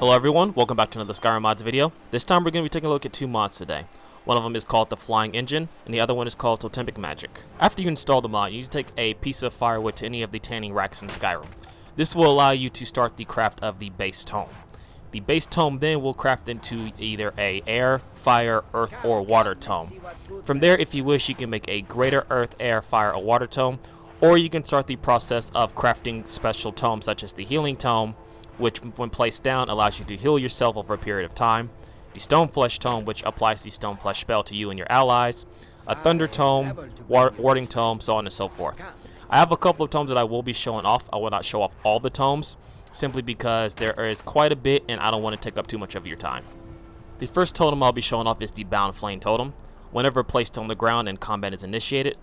Hello everyone, welcome back to another Skyrim mods video. This time we're going to be taking a look at two mods today. One of them is called the Flying Engine, and the other one is called Totemic Magic. After you install the mod, you need to take a piece of firewood to any of the tanning racks in Skyrim. This will allow you to start the craft of the base tome. The base tome then will craft into either a air, fire, earth, or water tome. From there, if you wish, you can make a greater earth, air, fire, or water tome, or you can start the process of crafting special tomes such as the healing tome, which when placed down allows you to heal yourself over a period of time, the Stone Flesh Tome, which applies the Stone Flesh spell to you and your allies, a Thunder Tome, Warding Tome, so on and so forth. I have a couple of tomes that I will be showing off. I will not show off all the tomes, simply because there is quite a bit and I don't want to take up too much of your time. The first totem I'll be showing off is the Bound Flame Totem. Whenever placed on the ground and combat is initiated,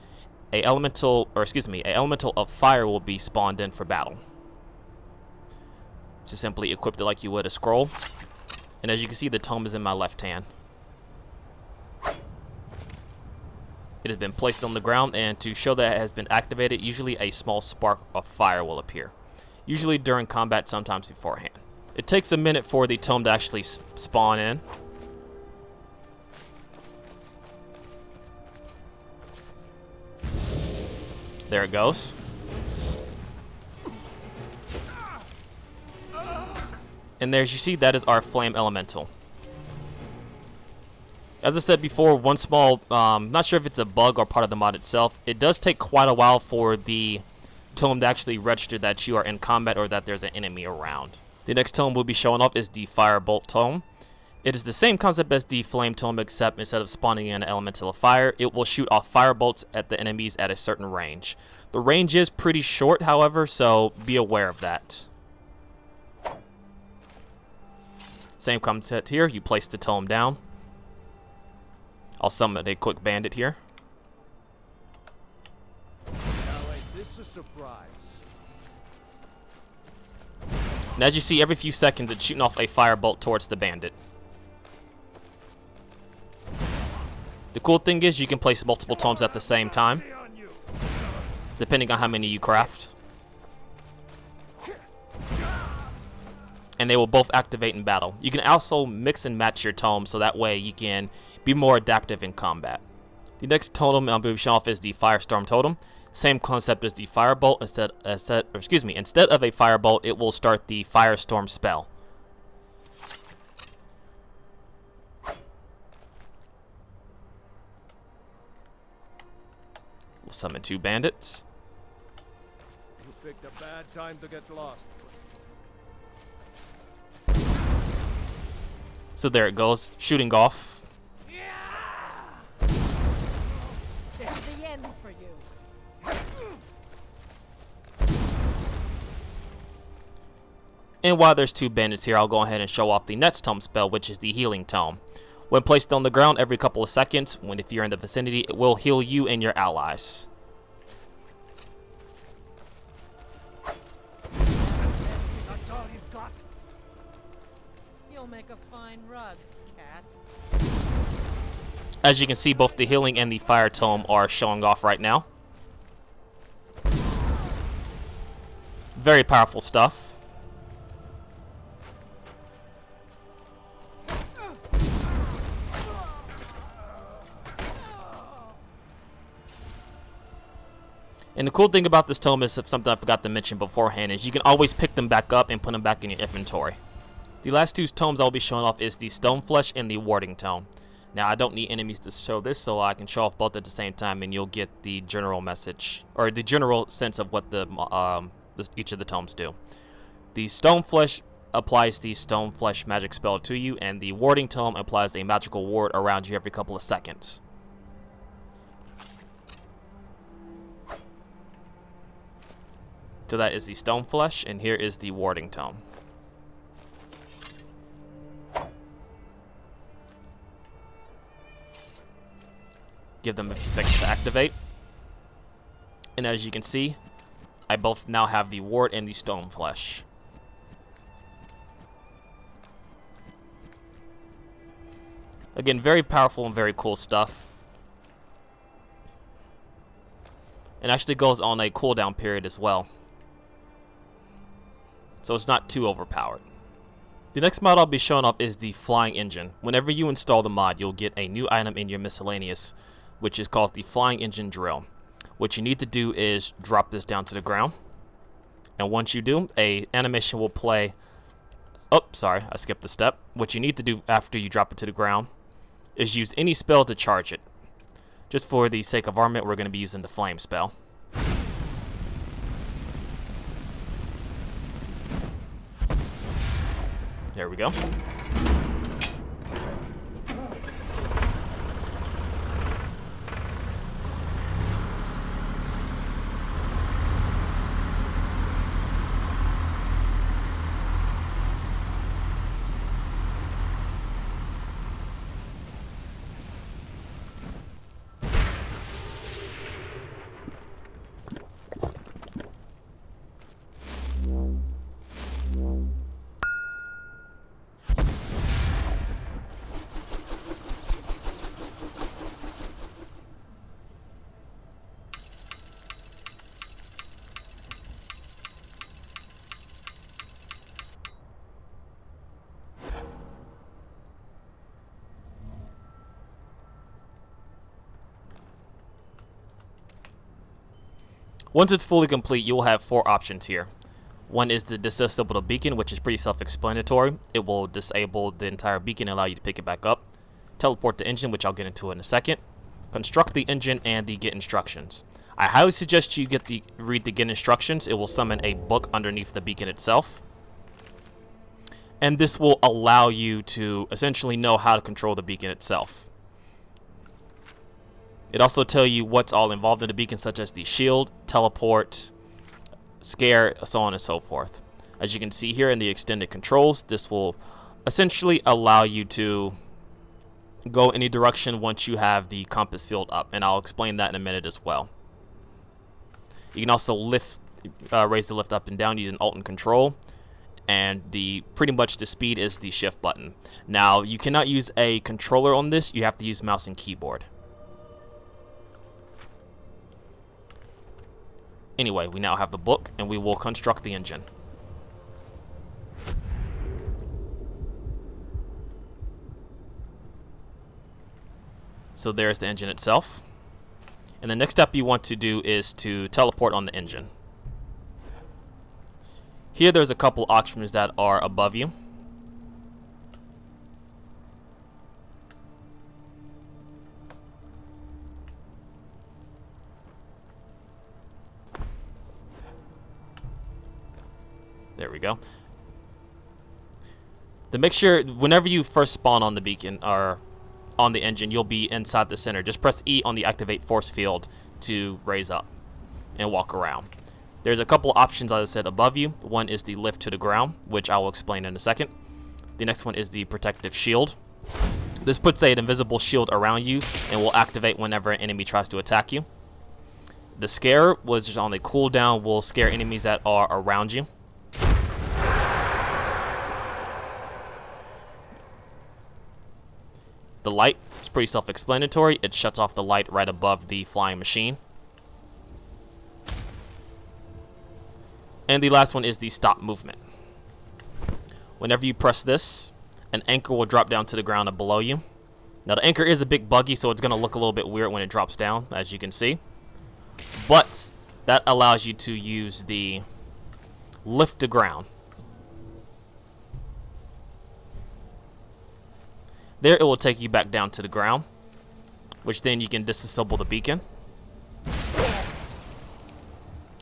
a elemental of fire will be spawned in for battle. Just simply equip it like you would a scroll. And as you can see, the tome is in my left hand. It has been placed on the ground, and to show that it has been activated, usually a small spark of fire will appear. Usually during combat, sometimes beforehand. It takes a minute for the tome to actually spawn in. There it goes. And there, as you see, that is our Flame Elemental. As I said before, one small, not sure if it's a bug or part of the mod itself, it does take quite a while for the tome to actually register that you are in combat or that there's an enemy around. The next tome we'll be showing off is the Firebolt Tome. It is the same concept as the Flame Tome, except instead of spawning in an elemental of fire, it will shoot off firebolts at the enemies at a certain range. The range is pretty short, however, so be aware of that. Same concept here, you place the tome down. I'll summon a quick bandit here. This a surprise. And as you see, every few seconds it's shooting off a firebolt towards the bandit. The cool thing is you can place multiple tomes at the same time, depending on how many you craft. And they will both activate in battle. You can also mix and match your tomes, so that way you can be more adaptive in combat. The next totem I'll be showing off is the Firestorm Totem. Same concept as the Firebolt. Instead of a Firebolt, it will start the Firestorm spell. We'll summon two bandits. You picked a bad time to get lost. So there it goes, shooting off. This is the end for you. And while there's two bandits here, I'll go ahead and show off the next tome spell, which is the Healing Tome. When placed on the ground every couple of seconds, if you're in the vicinity, it will heal you and your allies. That's all you've got. You'll make a fine rug, cat. As you can see, both the healing and the fire tome are showing off right now. Very powerful stuff. And the cool thing about this tome is something I forgot to mention beforehand, is you can always pick them back up and put them back in your inventory. The last two tomes I'll be showing off is the Stone Flesh and the Warding Tome. Now, I don't need enemies to show this, so I can show off both at the same time, and you'll get the general message, or the general sense of what each of the tomes do. The Stone Flesh applies the Stone Flesh magic spell to you, and the Warding Tome applies a magical ward around you every couple of seconds. So that is the Stone Flesh, and here is the Warding Tome. Give them a few seconds to activate. And as you can see, I both now have the ward and the Stone Flesh. Again, very powerful and very cool stuff. And actually goes on a cooldown period as well. So it's not too overpowered. The next mod I'll be showing off is the Flying Engine. Whenever you install the mod, you'll get a new item in your miscellaneous, which is called the Flying Engine Drill. What you need to do is drop this down to the ground, and once you do, a animation will play. Oh, sorry, I skipped the step. What you need to do after you drop it to the ground is use any spell to charge it. Just for the sake of argument, we're going to be using the Flame spell. There we go. Once it's fully complete, you will have 4 options here. One is the disable the beacon, which is pretty self-explanatory. It will disable the entire beacon and allow you to pick it back up. Teleport the engine, which I'll get into in a second. Construct the engine and the get instructions. I highly suggest you read the get instructions. It will summon a book underneath the beacon itself. And this will allow you to essentially know how to control the beacon itself. It also tells you what's all involved in the beacon, such as the shield, teleport, scare, so on and so forth. As you can see here in the extended controls, this will essentially allow you to go any direction once you have the compass field up, and I'll explain that in a minute as well. You can also raise the lift up and down using Alt and Control, and pretty much the speed is the shift button. Now, you cannot use a controller on this, you have to use mouse and keyboard. Anyway, we now have the book, and we will construct the engine. So there's the engine itself. And the next step you want to do is to teleport on the engine. Here there's a couple options that are above you. There we go. To make sure, whenever you first spawn on the beacon or on the engine, you'll be inside the center. Just press E on the activate force field to raise up and walk around. There's a couple options, as I said, above you. One is the lift to the ground, which I will explain in a second. The next one is the protective shield. This puts an invisible shield around you and will activate whenever an enemy tries to attack you. The scare was just on the cooldown, will scare enemies that are around you. The light is pretty self-explanatory. It shuts off the light right above the flying machine. And the last one is the stop movement. Whenever you press this, an anchor will drop down to the ground below you. Now the anchor is a bit buggy, so it's going to look a little bit weird when it drops down, as you can see. But that allows you to use the lift to ground. There it will take you back down to the ground, which then you can disassemble the beacon,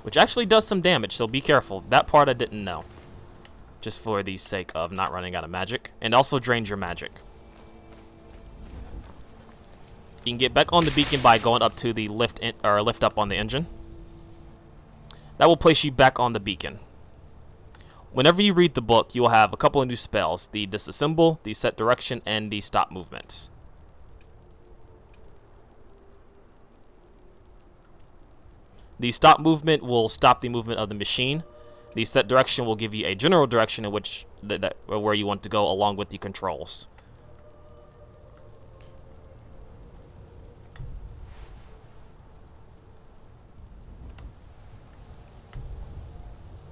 which actually does some damage, so be careful. That part I didn't know, just for the sake of not running out of magic, and also drains your magic. You can get back on the beacon by going up to the lift up on the engine. That will place you back on the beacon. Whenever you read the book, you will have a couple of new spells: the Disa Symbol, the set direction, and the stop movements. The stop movement will stop the movement of the machine. The set direction will give you a general direction in which where you want to go, along with the controls.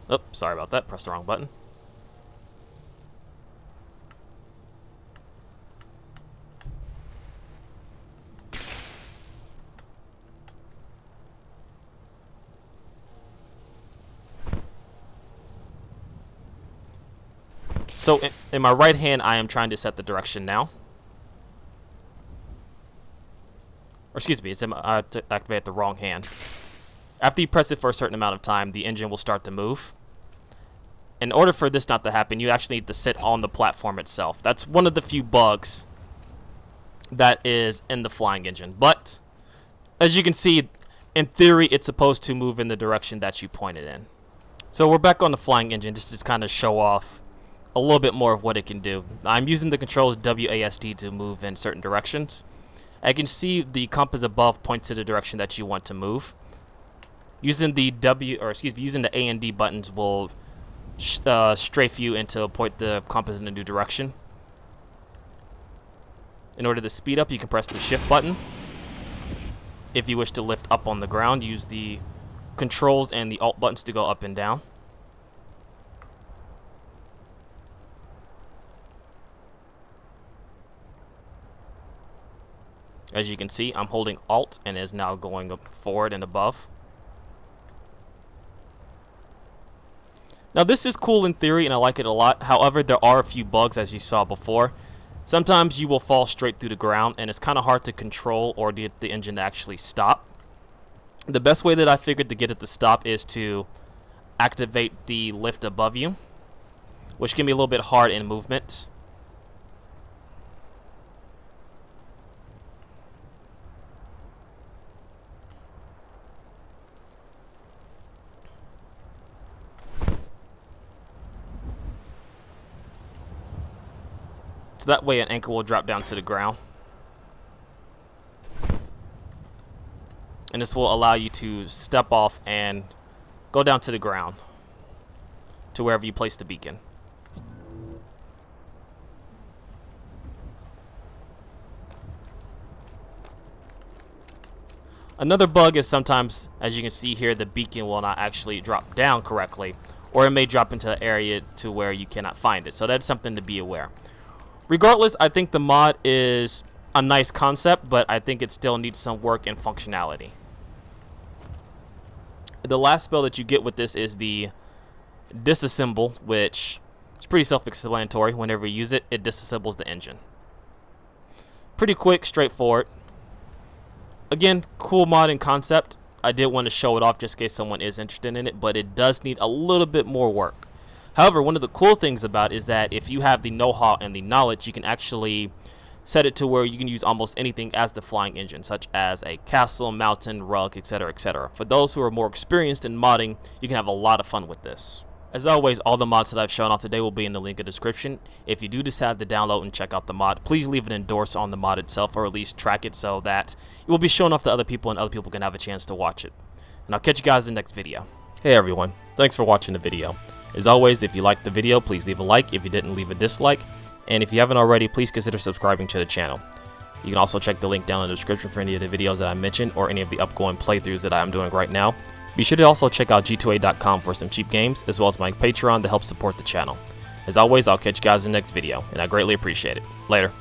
Oh, sorry about that. Press the wrong button. So in my right hand, I am trying to set the direction now. Or excuse me, I activate the wrong hand. After you press it for a certain amount of time, the engine will start to move. In order for this not to happen, you actually need to sit on the platform itself. That's one of the few bugs that is in the flying engine. But as you can see, in theory, it's supposed to move in the direction that you pointed in. So we're back on the flying engine just to kind of show off a little bit more of what it can do. I'm using the controls WASD to move in certain directions. I can see the compass above points to the direction that you want to move. Using the using the A and D buttons will strafe you into point the compass in a new direction. In order to speed up, you can press the shift button. If you wish to lift up on the ground, use the controls and the alt buttons to go up and down. As you can see, I'm holding alt and is now going up forward and above. Now this is cool in theory and I like it a lot. However, there are a few bugs as you saw before. Sometimes you will fall straight through the ground and it's kind of hard to control or get the engine to actually stop. The best way that I figured to get it to stop is to activate the lift above you, which can be a little bit hard in movement. So that way an anchor will drop down to the ground. And this will allow you to step off and go down to the ground to wherever you place the beacon. Another bug is sometimes, as you can see here, the beacon will not actually drop down correctly, or it may drop into an area to where you cannot find it. So that's something to be aware. Regardless, I think the mod is a nice concept, but I think it still needs some work and functionality. The last spell that you get with this is the Disa Symbol, which is pretty self-explanatory. Whenever you use it, it disassembles the engine. Pretty quick, straightforward. Again, cool mod and concept. I did want to show it off just in case someone is interested in it, but it does need a little bit more work. However, one of the cool things about it is that if you have the know-how and the knowledge, you can actually set it to where you can use almost anything as the flying engine, such as a castle, mountain, rug, etc., etc. For those who are more experienced in modding, you can have a lot of fun with this. As always, all the mods that I've shown off today will be in the link in the description. If you do decide to download and check out the mod, please leave an endorse on the mod itself, or at least track it so that it will be shown off to other people and other people can have a chance to watch it. And I'll catch you guys in the next video. Hey everyone, thanks for watching the video. As always, if you liked the video, please leave a like. If you didn't, leave a dislike. And if you haven't already, please consider subscribing to the channel. You can also check the link down in the description for any of the videos that I mentioned or any of the upcoming playthroughs that I'm doing right now. Be sure to also check out g2a.com for some cheap games, as well as my Patreon to help support the channel. As always, I'll catch you guys in the next video, and I greatly appreciate it. Later.